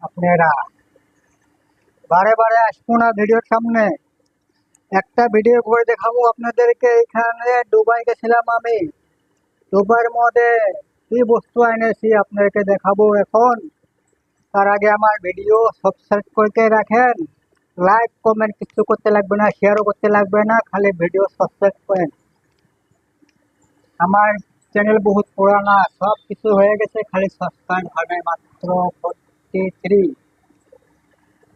আপনারা বারে বারে আসবো না ভিডিওর সামনে। একটা ভিডিও করে দেখাবো আপনাদেরকে। এখানে দুবাই গেছিলাম আমি। দুবাইয়ের মধ্যে কি বস্তু এনেছি আপনাদেরকে দেখাবো এখন। তার আগে আমার ভিডিও সাবস্ক্রাইব করে রাখেন। লাইক কমেন্ট কিছু করতে লাগবে না, শেয়ারও করতে লাগবে না, খালি ভিডিও সাবস্ক্রাইব করেন। আমার চ্যানেল বহুত পুরানা, সব কিছু হয়ে গেছে, খালি সাবস্ক্রাইব হবে মাত্র 43।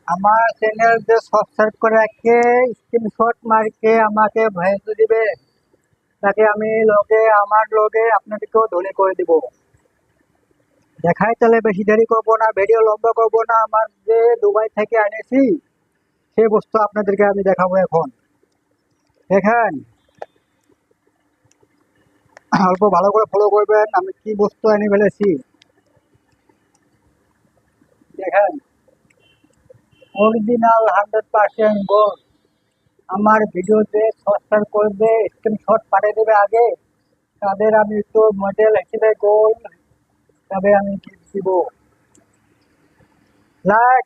আমার চ্যানেল যে সাবস্ক্রাইব করে রাখে স্ক্রিনশট মারকে আমাকে ভয়েস দিবে, তাকে আমি আমার লগে আপনাদেরকেও ধনী করে দিব। দেখাই তাহলে বেশি দেরি করবো না, ভিডিও লম্বা করবো না। আমার যে দুবাই থেকে এনেছি সেই বস্তু আপনাদেরকে আমি দেখাবো এখন। দেখেন, অল্প ভালো করে ফলো করবেন আমি কি বস্তু এনে ফেলেছি। দেখেন, অরিজিনাল 100% গোল্ড। আমার ভিডিওতে সাবস্ক্রাইব করবে, স্ক্রিনশট পাঠিয়ে দেবে আগে, তাদের আমি একটু মডেল হিসেবে গোল্ড তবে আমি গিফট দিব। লাইক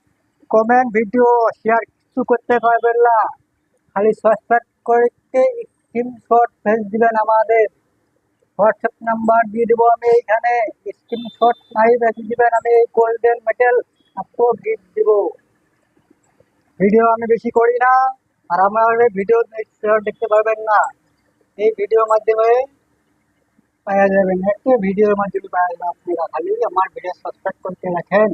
কমেন্ট ভিডিও শেয়ার কিছু করতে পারবেন না, খালি সাবস্ক্রাইব করতে স্ক্রিনশট ফেস দিবেন। আমাদের হোয়াটসঅ্যাপ নাম্বার দিয়ে দেবো আমি এইখানে, স্ক্রিনশট মারি রেখে দিবেন, আমি এই গোল্ডেন মেডেল আপনাকে গিফট দিব। ভিডিও আমি বেশি করি না, আর আমার ভিডিও দেখতে পারবেন না। এই ভিডিওর মাধ্যমে পাওয়া যাবেন, একটু ভিডিওর মাধ্যমে পাওয়া যাবে। আপনারা খালি আমার ভিডিও সাবস্ক্রাইব করতে রাখেন।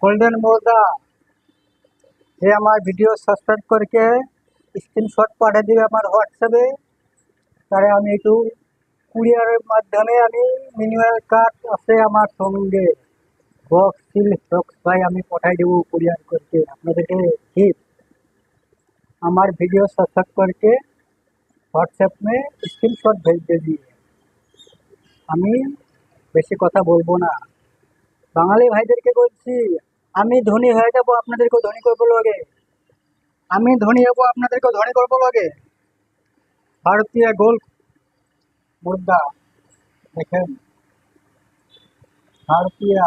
গোল্ডেন মোর্দা যে আমার ভিডিও সাবস্ক্রাইব করকে স্ক্রিনশট পাঠিয়ে দিবে আমার হোয়াটসঅ্যাপে, তারে আমি একটু কুরিয়ারের মাধ্যমে আমি মিনিমাল কার্ড আছে আমার সঙ্গে, বক্স সিল বক্স ভাই আমি পাঠাই দেবো কুরিয়ার করকে আপনাদেরকে। ঠিক আমার वीडियो सब्सक्राइब करके व्हाट्सएप में स्क्रीनशॉट भेज दीजिए। আমি বেশি কথা বলবো না, বাঙালি ভাইদেরকে বলছি আমি ধনী হয়ে যাব, আপনাদেরকেও ধনী করবো লগে। আমি ধনী হব, আপনাদেরকেও ধনী করবো লগে। ভারতীয় গোল্ড মুদ্রা দেখেন, ভারতীয়